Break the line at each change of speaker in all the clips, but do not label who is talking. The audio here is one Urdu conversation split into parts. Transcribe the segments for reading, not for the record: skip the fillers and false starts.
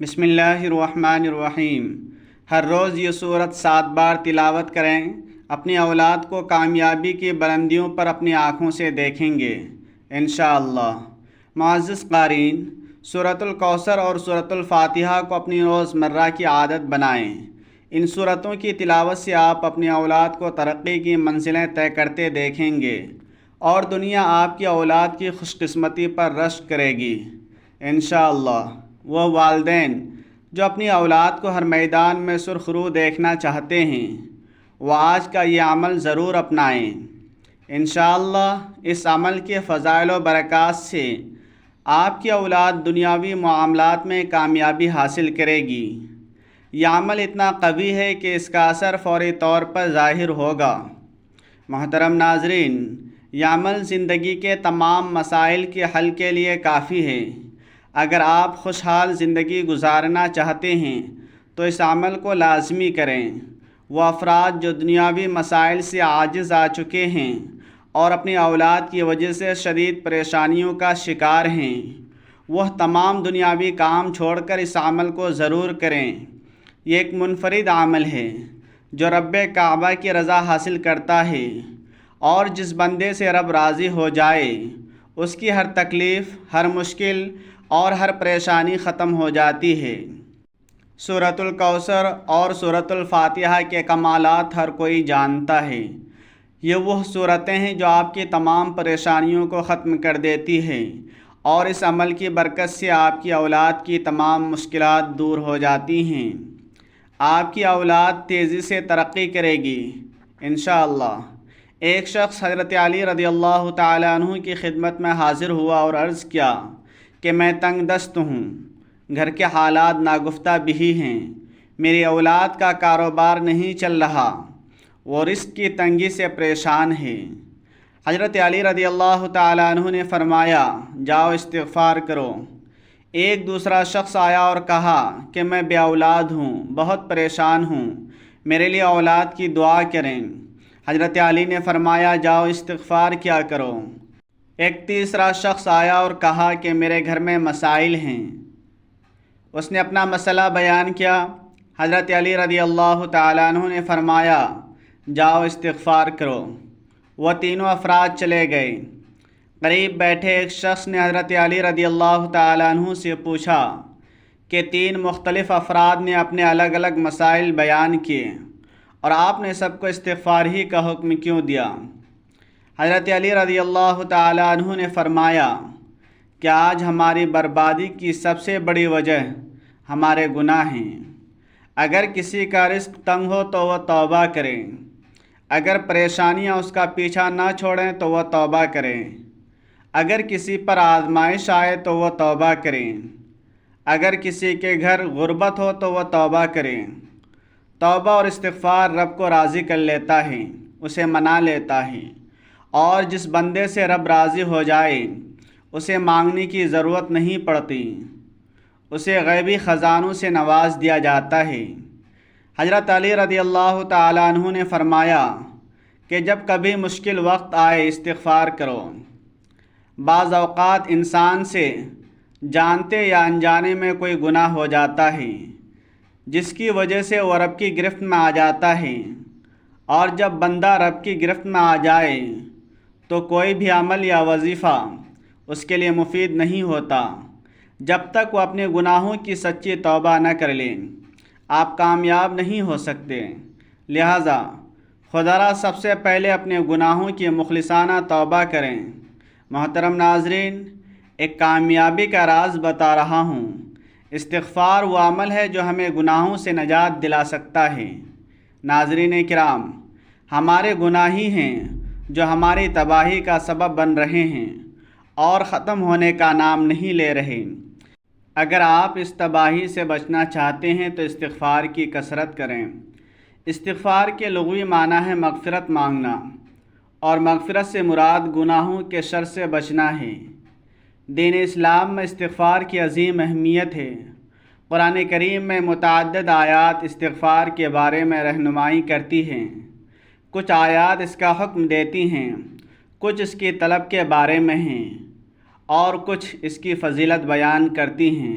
بسم اللہ الرحمن الرحیم۔ ہر روز یہ سورت 7 بار تلاوت کریں، اپنی اولاد کو کامیابی کی بلندیوں پر اپنی آنکھوں سے دیکھیں گے انشاءاللہ۔ معزز قارئین، سورۃ الکوثر اور سورۃ الفاتحہ کو اپنی روزمرہ کی عادت بنائیں۔ ان سورتوں کی تلاوت سے آپ اپنی اولاد کو ترقی کی منزلیں طے کرتے دیکھیں گے اور دنیا آپ کی اولاد کی خوش قسمتی پر رشک کرے گی انشاءاللہ۔ وہ والدین جو اپنی اولاد کو ہر میدان میں سرخرو دیکھنا چاہتے ہیں، وہ آج کا یہ عمل ضرور اپنائیں۔ انشاءاللہ اس عمل کے فضائل و برکات سے آپ کی اولاد دنیاوی معاملات میں کامیابی حاصل کرے گی۔ یہ عمل اتنا قوی ہے کہ اس کا اثر فوری طور پر ظاہر ہوگا۔ محترم ناظرین، یہ عمل زندگی کے تمام مسائل کے حل کے لیے کافی ہے۔ اگر آپ خوشحال زندگی گزارنا چاہتے ہیں تو اس عمل کو لازمی کریں۔ وہ افراد جو دنیاوی مسائل سے عاجز آ چکے ہیں اور اپنی اولاد کی وجہ سے شدید پریشانیوں کا شکار ہیں، وہ تمام دنیاوی کام چھوڑ کر اس عمل کو ضرور کریں۔ یہ ایک منفرد عمل ہے جو رب کعبہ کی رضا حاصل کرتا ہے، اور جس بندے سے رب راضی ہو جائے اس کی ہر تکلیف، ہر مشکل اور ہر پریشانی ختم ہو جاتی ہے۔ سورۃ الکوثر اور سورۃ الفاتحہ کے کمالات ہر کوئی جانتا ہے۔ یہ وہ سورتیں ہیں جو آپ کی تمام پریشانیوں کو ختم کر دیتی ہیں، اور اس عمل کی برکت سے آپ کی اولاد کی تمام مشکلات دور ہو جاتی ہیں۔ آپ کی اولاد تیزی سے ترقی کرے گی انشاءاللہ۔ ایک شخص حضرت علی رضی اللہ تعالیٰ عنہ کی خدمت میں حاضر ہوا اور عرض کیا کہ میں تنگ دست ہوں، گھر کے حالات ناگفتہ بھی ہیں، میری اولاد کا کاروبار نہیں چل رہا، وہ رزق کی تنگی سے پریشان ہے۔ حضرت علی رضی اللہ تعالیٰ عنہ نے فرمایا، جاؤ استغفار کرو۔ ایک دوسرا شخص آیا اور کہا کہ میں بے اولاد ہوں، بہت پریشان ہوں، میرے لیے اولاد کی دعا کریں۔ حضرت علی نے فرمایا، جاؤ استغفار کیا کرو۔ ایک تیسرا شخص آیا اور کہا کہ میرے گھر میں مسائل ہیں۔ اس نے اپنا مسئلہ بیان کیا۔ حضرت علی رضی اللہ تعالیٰ عنہ نے فرمایا، جاؤ استغفار کرو۔ وہ تینوں افراد چلے گئے۔ قریب بیٹھے ایک شخص نے حضرت علی رضی اللہ تعالیٰ عنہ سے پوچھا کہ 3 مختلف افراد نے اپنے الگ الگ مسائل بیان کیے اور آپ نے سب کو استغفار ہی کا حکم کیوں دیا؟ حضرت علی رضی اللہ تعالیٰ عنہ نے فرمایا کہ آج ہماری بربادی کی سب سے بڑی وجہ ہمارے گناہ ہیں۔ اگر کسی کا رزق تنگ ہو تو وہ توبہ کرے، اگر پریشانیاں اس کا پیچھا نہ چھوڑیں تو وہ توبہ کریں، اگر کسی پر آزمائش آئے تو وہ توبہ کریں، اگر کسی کے گھر غربت ہو تو وہ توبہ کریں۔ توبہ اور استغفار رب کو راضی کر لیتا ہے، اسے منا لیتا ہے، اور جس بندے سے رب راضی ہو جائے اسے مانگنے کی ضرورت نہیں پڑتی، اسے غیبی خزانوں سے نواز دیا جاتا ہے۔ حضرت علی رضی اللہ تعالیٰ عنہ نے فرمایا کہ جب کبھی مشکل وقت آئے استغفار کرو۔ بعض اوقات انسان سے جانتے یا انجانے میں کوئی گناہ ہو جاتا ہے جس کی وجہ سے وہ رب کی گرفت میں آ جاتا ہے، اور جب بندہ رب کی گرفت میں آ جائے تو کوئی بھی عمل یا وظیفہ اس کے لیے مفید نہیں ہوتا جب تک وہ اپنے گناہوں کی سچی توبہ نہ کر لیں۔ آپ کامیاب نہیں ہو سکتے، لہٰذا خدا را سب سے پہلے اپنے گناہوں کی مخلصانہ توبہ کریں۔ محترم ناظرین، ایک کامیابی کا راز بتا رہا ہوں۔ استغفار وہ عمل ہے جو ہمیں گناہوں سے نجات دلا سکتا ہے۔ ناظرین کرام، ہمارے گناہ ہی ہیں جو ہماری تباہی کا سبب بن رہے ہیں اور ختم ہونے کا نام نہیں لے رہے۔ اگر آپ اس تباہی سے بچنا چاہتے ہیں تو استغفار کی کثرت کریں۔ استغفار کے لغوی معنی ہے مغفرت مانگنا، اور مغفرت سے مراد گناہوں کے شر سے بچنا ہے۔ دین اسلام میں استغفار کی عظیم اہمیت ہے۔ قرآن کریم میں متعدد آیات استغفار کے بارے میں رہنمائی کرتی ہیں۔ کچھ آیات اس کا حکم دیتی ہیں، کچھ اس کی طلب کے بارے میں ہیں، اور کچھ اس کی فضیلت بیان کرتی ہیں۔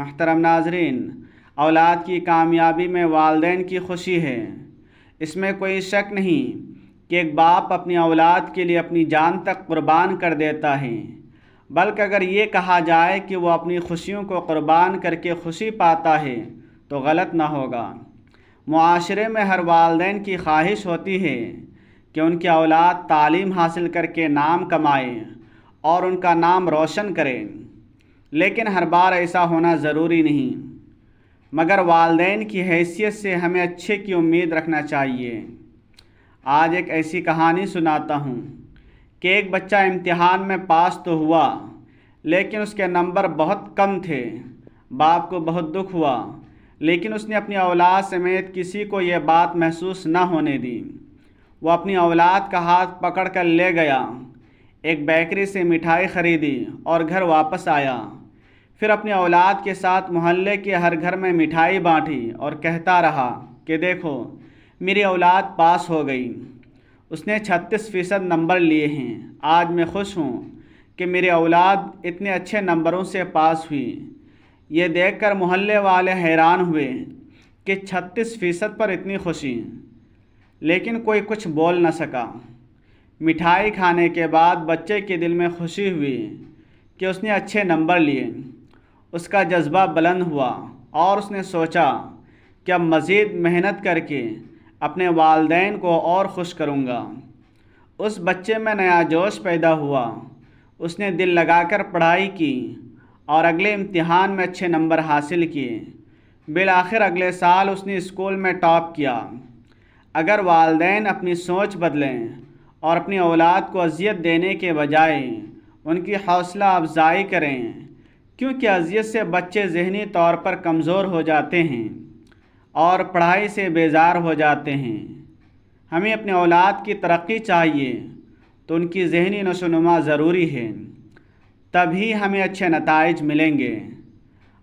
محترم ناظرین، اولاد کی کامیابی میں والدین کی خوشی ہے۔ اس میں کوئی شک نہیں کہ ایک باپ اپنی اولاد کے لیے اپنی جان تک قربان کر دیتا ہے، بلکہ اگر یہ کہا جائے کہ وہ اپنی خوشیوں کو قربان کر کے خوشی پاتا ہے تو غلط نہ ہوگا۔ معاشرے میں ہر والدین کی خواہش ہوتی ہے کہ ان کی اولاد تعلیم حاصل کر کے نام کمائے اور ان کا نام روشن کرے، لیکن ہر بار ایسا ہونا ضروری نہیں، مگر والدین کی حیثیت سے ہمیں اچھے کی امید رکھنا چاہیے۔ آج ایک ایسی کہانی سناتا ہوں کہ ایک بچہ امتحان میں پاس تو ہوا، لیکن اس کے نمبر بہت کم تھے۔ باپ کو بہت دکھ ہوا، لیکن اس نے اپنی اولاد سمیت کسی کو یہ بات محسوس نہ ہونے دی۔ وہ اپنی اولاد کا ہاتھ پکڑ کر لے گیا، ایک بیکری سے مٹھائی خریدی اور گھر واپس آیا۔ پھر اپنی اولاد کے ساتھ محلے کے ہر گھر میں مٹھائی بانٹی اور کہتا رہا کہ دیکھو میری اولاد پاس ہو گئی، اس نے 36% نمبر لیے ہیں۔ آج میں خوش ہوں کہ میری اولاد اتنے اچھے نمبروں سے پاس ہوئی۔ یہ دیکھ کر محلے والے حیران ہوئے کہ 36% پر اتنی خوشی، لیکن کوئی کچھ بول نہ سکا۔ مٹھائی کھانے کے بعد بچے کے دل میں خوشی ہوئی کہ اس نے اچھے نمبر لیے۔ اس کا جذبہ بلند ہوا اور اس نے سوچا کہ اب مزید محنت کر کے اپنے والدین کو اور خوش کروں گا۔ اس بچے میں نیا جوش پیدا ہوا، اس نے دل لگا کر پڑھائی کی اور اگلے امتحان میں اچھے نمبر حاصل کیے۔ بالآخر اگلے سال اس نے اسکول میں ٹاپ کیا۔ اگر والدین اپنی سوچ بدلیں اور اپنی اولاد کو اذیت دینے کے بجائے ان کی حوصلہ افزائی کریں، کیونکہ اذیت سے بچے ذہنی طور پر کمزور ہو جاتے ہیں اور پڑھائی سے بیزار ہو جاتے ہیں۔ ہمیں اپنے اولاد کی ترقی چاہیے تو ان کی ذہنی نشو و نما ضروری ہے، تبھی ہمیں اچھے نتائج ملیں گے۔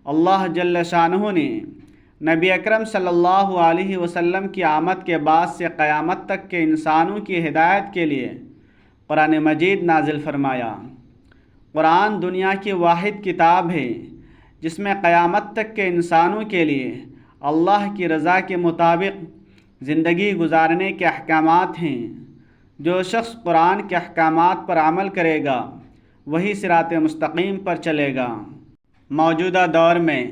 اللہ جل شانہ نے نبی اکرم صلی اللہ علیہ وسلم کی آمد کے بعد سے قیامت تک کے انسانوں کی ہدایت کے لیے قرآن مجید نازل فرمایا۔ قرآن دنیا کی واحد کتاب ہے جس میں قیامت تک کے انسانوں کے لیے اللہ کی رضا کے مطابق زندگی گزارنے کے احکامات ہیں۔ جو شخص قرآن کے احکامات پر عمل کرے گا وہی صراط مستقیم پر چلے گا۔ موجودہ دور میں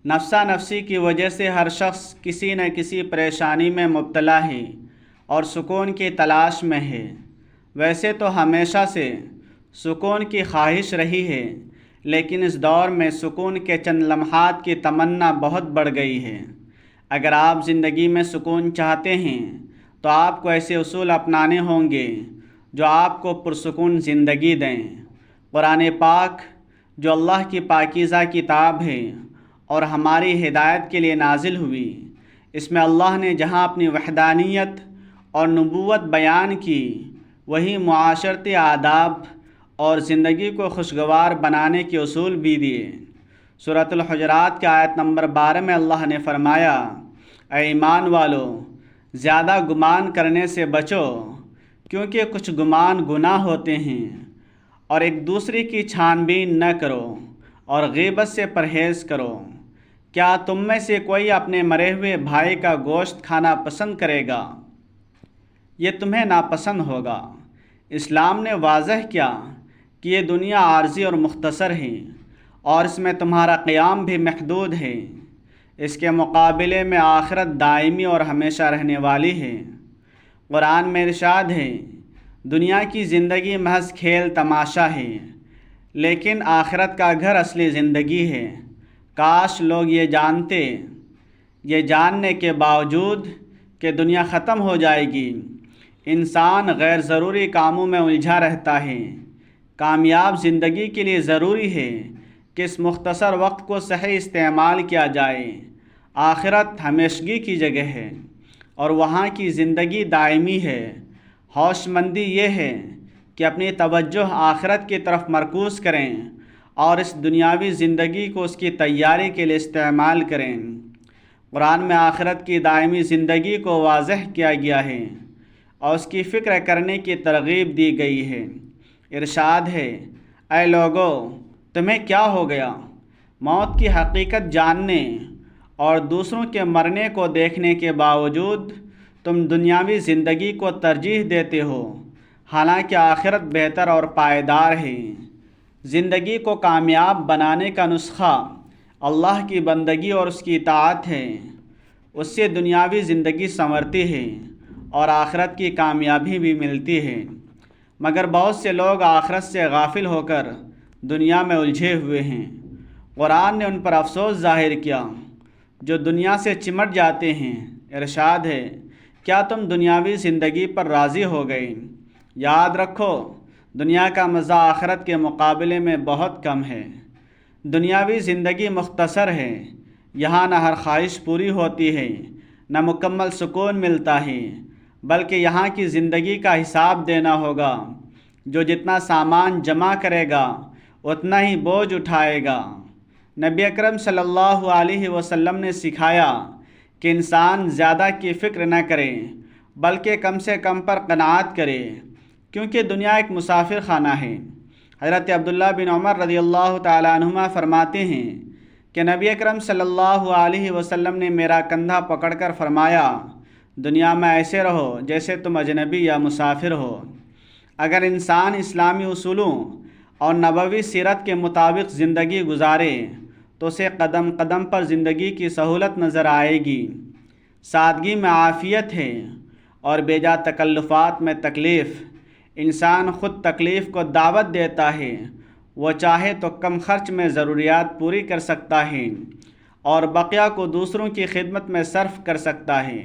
نفسا نفسی کی وجہ سے ہر شخص کسی نہ کسی پریشانی میں مبتلا ہے اور سکون کی تلاش میں ہے۔ ویسے تو ہمیشہ سے سکون کی خواہش رہی ہے، لیکن اس دور میں سکون کے چند لمحات کی تمنا بہت بڑھ گئی ہے۔ اگر آپ زندگی میں سکون چاہتے ہیں تو آپ کو ایسے اصول اپنانے ہوں گے جو آپ کو پرسکون زندگی دیں۔ قرآن پاک جو اللہ کی پاکیزہ کتاب ہے اور ہماری ہدایت کے لیے نازل ہوئی، اس میں اللہ نے جہاں اپنی وحدانیت اور نبوت بیان کی، وہیں معاشرتی آداب اور زندگی کو خوشگوار بنانے کے اصول بھی دیے۔ سورۃ الحجرات کے آیت نمبر 12 میں اللہ نے فرمایا، اے ایمان والو، زیادہ گمان کرنے سے بچو، کیونکہ کچھ گمان گناہ ہوتے ہیں، اور ایک دوسرے کی چھان بین نہ کرو اور غیبت سے پرہیز کرو۔ کیا تم میں سے کوئی اپنے مرے ہوئے بھائی کا گوشت کھانا پسند کرے گا؟ یہ تمہیں ناپسند ہوگا۔ اسلام نے واضح کیا کہ یہ دنیا عارضی اور مختصر ہے اور اس میں تمہارا قیام بھی محدود ہے۔ اس کے مقابلے میں آخرت دائمی اور ہمیشہ رہنے والی ہے۔ قرآن میں ارشاد ہے، دنیا کی زندگی محض کھیل تماشا ہے، لیکن آخرت کا گھر اصلی زندگی ہے۔ کاش لوگ یہ جانتے، یہ جاننے کے باوجود کہ دنیا ختم ہو جائے گی، انسان غیر ضروری کاموں میں الجھا رہتا ہے۔ کامیاب زندگی کے لیے ضروری ہے کہ اس مختصر وقت کو صحیح استعمال کیا جائے۔ آخرت ہمیشگی کی جگہ ہے اور وہاں کی زندگی دائمی ہے۔ ہوش مندی یہ ہے کہ اپنی توجہ آخرت کی طرف مرکوز کریں اور اس دنیاوی زندگی کو اس کی تیاری کے لیے استعمال کریں۔ قرآن میں آخرت کی دائمی زندگی کو واضح کیا گیا ہے اور اس کی فکر کرنے کی ترغیب دی گئی ہے۔ ارشاد ہے، اے لوگو، تمہیں کیا ہو گیا؟ موت کی حقیقت جاننے اور دوسروں کے مرنے کو دیکھنے کے باوجود تم دنیاوی زندگی کو ترجیح دیتے ہو، حالانکہ آخرت بہتر اور پائیدار ہے۔ زندگی کو کامیاب بنانے کا نسخہ اللہ کی بندگی اور اس کی اطاعت ہے۔ اس سے دنیاوی زندگی سنورتی ہے اور آخرت کی کامیابی بھی ملتی ہے، مگر بہت سے لوگ آخرت سے غافل ہو کر دنیا میں الجھے ہوئے ہیں۔ قرآن نے ان پر افسوس ظاہر کیا جو دنیا سے چمٹ جاتے ہیں۔ ارشاد ہے، کیا تم دنیاوی زندگی پر راضی ہو گئے؟ یاد رکھو، دنیا کا مزہ آخرت کے مقابلے میں بہت کم ہے۔ دنیاوی زندگی مختصر ہے، یہاں نہ ہر خواہش پوری ہوتی ہے، نہ مکمل سکون ملتا ہے، بلکہ یہاں کی زندگی کا حساب دینا ہوگا۔ جو جتنا سامان جمع کرے گا اتنا ہی بوجھ اٹھائے گا۔ نبی اکرم صلی اللہ علیہ وسلم نے سکھایا کہ انسان زیادہ کی فکر نہ کرے بلکہ کم سے کم پر قناعت کرے، کیونکہ دنیا ایک مسافر خانہ ہے۔ حضرت عبداللہ بن عمر رضی اللہ تعالیٰ عنہما فرماتے ہیں کہ نبی اکرم صلی اللہ علیہ وسلم نے میرا کندھا پکڑ کر فرمایا، دنیا میں ایسے رہو جیسے تم اجنبی یا مسافر ہو۔ اگر انسان اسلامی اصولوں اور نبوی سیرت کے مطابق زندگی گزارے تو اسے قدم قدم پر زندگی کی سہولت نظر آئے گی۔ سادگی میں عافیت ہے اور بے جا تکلفات میں تکلیف۔ انسان خود تکلیف کو دعوت دیتا ہے، وہ چاہے تو کم خرچ میں ضروریات پوری کر سکتا ہے اور بقیہ کو دوسروں کی خدمت میں صرف کر سکتا ہے۔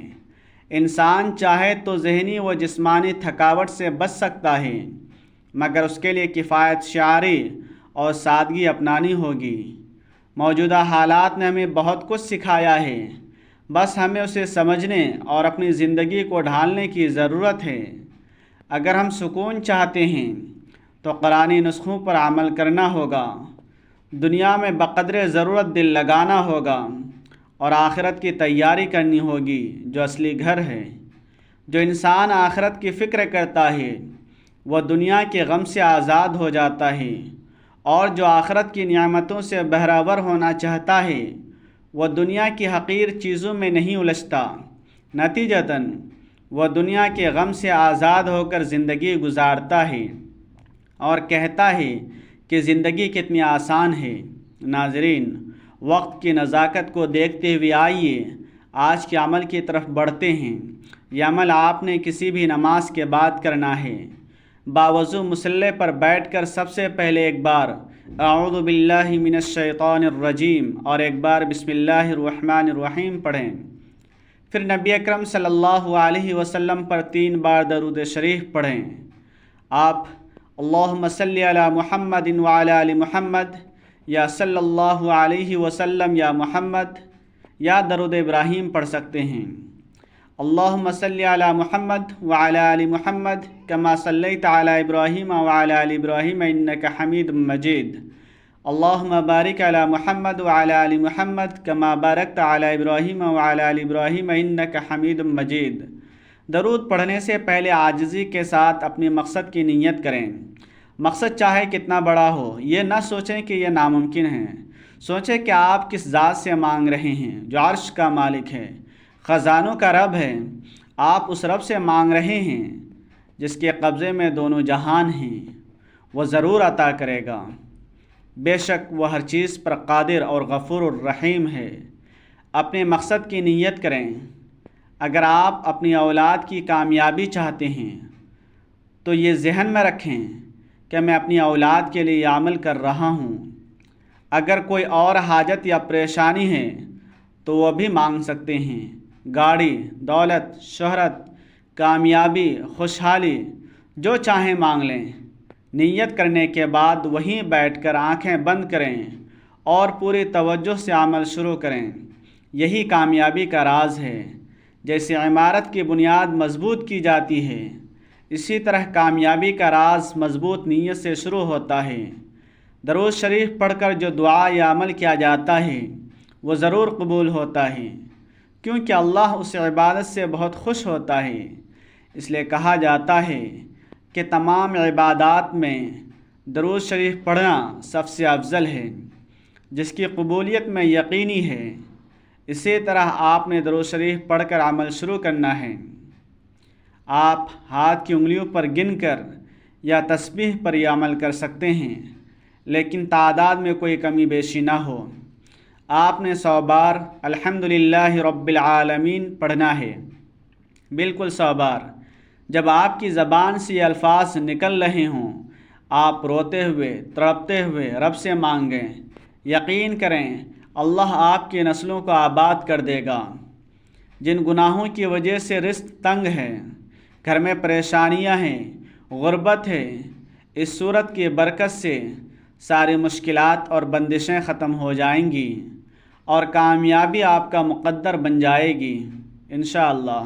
انسان چاہے تو ذہنی و جسمانی تھکاوٹ سے بچ سکتا ہے، مگر اس کے لیے کفایت شعاری اور سادگی اپنانی ہوگی۔ موجودہ حالات نے ہمیں بہت کچھ سکھایا ہے، بس ہمیں اسے سمجھنے اور اپنی زندگی کو ڈھالنے کی ضرورت ہے۔ اگر ہم سکون چاہتے ہیں تو قرآنی نسخوں پر عمل کرنا ہوگا، دنیا میں بقدر ضرورت دل لگانا ہوگا اور آخرت کی تیاری کرنی ہوگی جو اصلی گھر ہے۔ جو انسان آخرت کی فکر کرتا ہے وہ دنیا کے غم سے آزاد ہو جاتا ہے، اور جو آخرت کی نعمتوں سے بہرہور ہونا چاہتا ہے وہ دنیا کی حقیر چیزوں میں نہیں الجھتا۔ نتیجتاً وہ دنیا کے غم سے آزاد ہو کر زندگی گزارتا ہے اور کہتا ہے کہ زندگی کتنی آسان ہے۔ ناظرین، وقت کی نزاکت کو دیکھتے ہوئے آئیے آج کے عمل کی طرف بڑھتے ہیں۔ یہ عمل آپ نے کسی بھی نماز کے بعد کرنا ہے۔ باوضو مصلی پر بیٹھ کر سب سے پہلے ایک بار اعوذ باللہ من الشیطان الرجیم اور ایک بار بسم اللہ الرحمن الرحیم پڑھیں۔ پھر نبی اکرم صلی اللہ علیہ وسلم پر 3 بار درود شریف پڑھیں۔ آپ اللہم صلی علی محمد وعلی آل محمد یا صلی اللہ علیہ وسلم یا محمد یا درود ابراہیم پڑھ سکتے ہیں۔ اللہم صلی علی محمد وعلی آل محمد کما صلیت علی ابراہیم وعلی آل ابراہیم انک حمید مجید۔ اللہم بارک علی محمد وعلی آل محمد کما بارکت علی ابراہیم وعلی آل ابراہیم انک حمید مجید۔ درود پڑھنے سے پہلے عاجزی کے ساتھ اپنے مقصد کی نیت کریں۔ مقصد چاہے کتنا بڑا ہو، یہ نہ سوچیں کہ یہ ناممکن ہے۔ سوچیں کہ آپ کس ذات سے مانگ رہے ہیں جو عرش کا مالک ہے، خزانوں کا رب ہے۔ آپ اس رب سے مانگ رہے ہیں جس کے قبضے میں دونوں جہان ہیں، وہ ضرور عطا کرے گا۔ بے شک وہ ہر چیز پر قادر اور غفور الرحیم ہے۔ اپنے مقصد کی نیت کریں۔ اگر آپ اپنی اولاد کی کامیابی چاہتے ہیں تو یہ ذہن میں رکھیں کہ میں اپنی اولاد کے لیے یہ عمل کر رہا ہوں۔ اگر کوئی اور حاجت یا پریشانی ہے تو وہ بھی مانگ سکتے ہیں۔ گاڑی، دولت، شہرت، کامیابی، خوشحالی، جو چاہیں مانگ لیں۔ نیت کرنے کے بعد وہیں بیٹھ کر آنکھیں بند کریں اور پوری توجہ سے عمل شروع کریں۔ یہی کامیابی کا راز ہے۔ جیسے عمارت کی بنیاد مضبوط کی جاتی ہے، اسی طرح کامیابی کا راز مضبوط نیت سے شروع ہوتا ہے۔ درود شریف پڑھ کر جو دعا یا عمل کیا جاتا ہے وہ ضرور قبول ہوتا ہے، کیونکہ اللہ اس عبادت سے بہت خوش ہوتا ہے۔ اس لیے کہا جاتا ہے کہ تمام عبادات میں درود شریف پڑھنا سب سے افضل ہے۔ جس کی قبولیت میں یقینی ہے۔ اسی طرح آپ نے درود شریف پڑھ کر عمل شروع کرنا ہے۔ آپ ہاتھ کی انگلیوں پر گن کر یا تسبیح پر یہ عمل کر سکتے ہیں، لیکن تعداد میں کوئی کمی بیشی نہ ہو۔ آپ نے 100 بار الحمدللہ رب العالمین پڑھنا ہے، بالکل 100 بار۔ جب آپ کی زبان سے یہ الفاظ نکل رہے ہوں، آپ روتے ہوئے تڑپتے ہوئے رب سے مانگیں۔ یقین کریں اللہ آپ کی نسلوں کو آباد کر دے گا۔ جن گناہوں کی وجہ سے رزق تنگ ہے، گھر میں پریشانیاں ہیں، غربت ہے، اس صورت کی برکت سے ساری مشکلات اور بندشیں ختم ہو جائیں گی اور کامیابی آپ کا مقدر بن جائے گی انشاءاللہ۔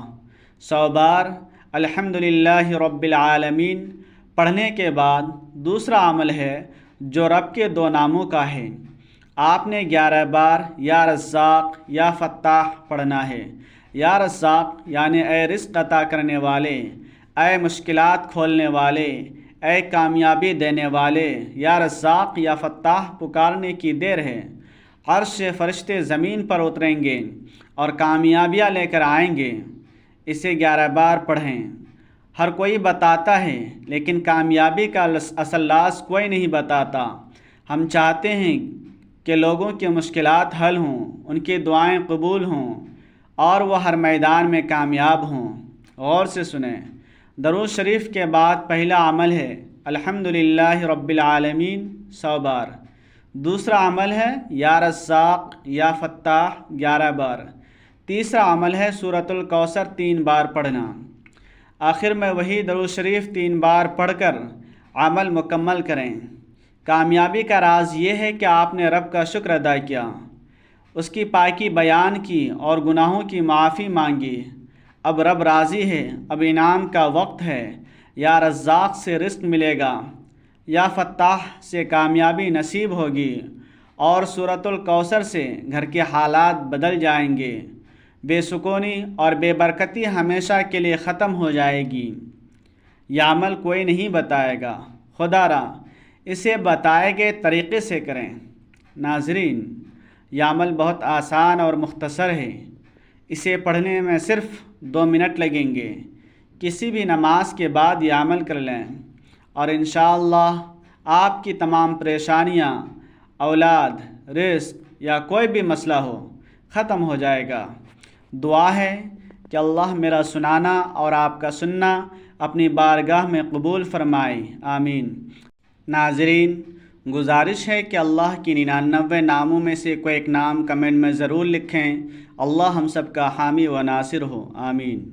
100 بار الحمدللہ رب العالمین پڑھنے کے بعد دوسرا عمل ہے جو رب کے 2 ناموں کا ہے۔ آپ نے 11 بار یا رزاق یا فتاح پڑھنا ہے۔ یا رزاق یعنی اے رزق عطا کرنے والے، اے مشکلات کھولنے والے، اے کامیابی دینے والے۔ یا رزاق یا فتاح پکارنے کی دیر ہے، عرش سے فرشتے زمین پر اتریں گے اور کامیابیاں لے کر آئیں گے۔ اسے 11 بار پڑھیں۔ ہر کوئی بتاتا ہے لیکن کامیابی کا اصل راز کوئی نہیں بتاتا۔ ہم چاہتے ہیں کہ لوگوں کی مشکلات حل ہوں، ان کی دعائیں قبول ہوں اور وہ ہر میدان میں کامیاب ہوں۔ غور سے سنیں، درود شریف کے بعد پہلا عمل ہے الحمدللہ رب العالمین 100 بار۔ دوسرا عمل ہے یا رزاق یا فتاح 11 بار۔ تیسرا عمل ہے سورۃ الکوثر 3 بار پڑھنا۔ آخر میں وہی درود شریف 3 بار پڑھ کر عمل مکمل کریں۔ کامیابی کا راز یہ ہے کہ آپ نے رب کا شکر ادا کیا، اس کی پاکی بیان کی اور گناہوں کی معافی مانگی۔ اب رب راضی ہے، اب انعام کا وقت ہے۔ یا رزاق سے رزق ملے گا، یا فتاح سے کامیابی نصیب ہوگی، اور سورۃ الکوثر سے گھر کے حالات بدل جائیں گے۔ بے سکونی اور بے برکتی ہمیشہ کے لیے ختم ہو جائے گی۔ یہ عمل کوئی نہیں بتائے گا، خدا را اسے بتائے گئے طریقے سے کریں۔ ناظرین، یہ عمل بہت آسان اور مختصر ہے، اسے پڑھنے میں صرف 2 منٹ لگیں گے۔ کسی بھی نماز کے بعد یہ عمل کر لیں اور انشاءاللہ آپ کی تمام پریشانیاں، اولاد، رزق یا کوئی بھی مسئلہ ہو ختم ہو جائے گا۔ دعا ہے کہ اللہ میرا سنانا اور آپ کا سننا اپنی بارگاہ میں قبول فرمائے، آمین۔ ناظرین، گزارش ہے کہ اللہ کی 99 ناموں میں سے کوئی ایک نام کمنٹ میں ضرور لکھیں۔ اللہ ہم سب کا حامی و ناصر ہو، آمین۔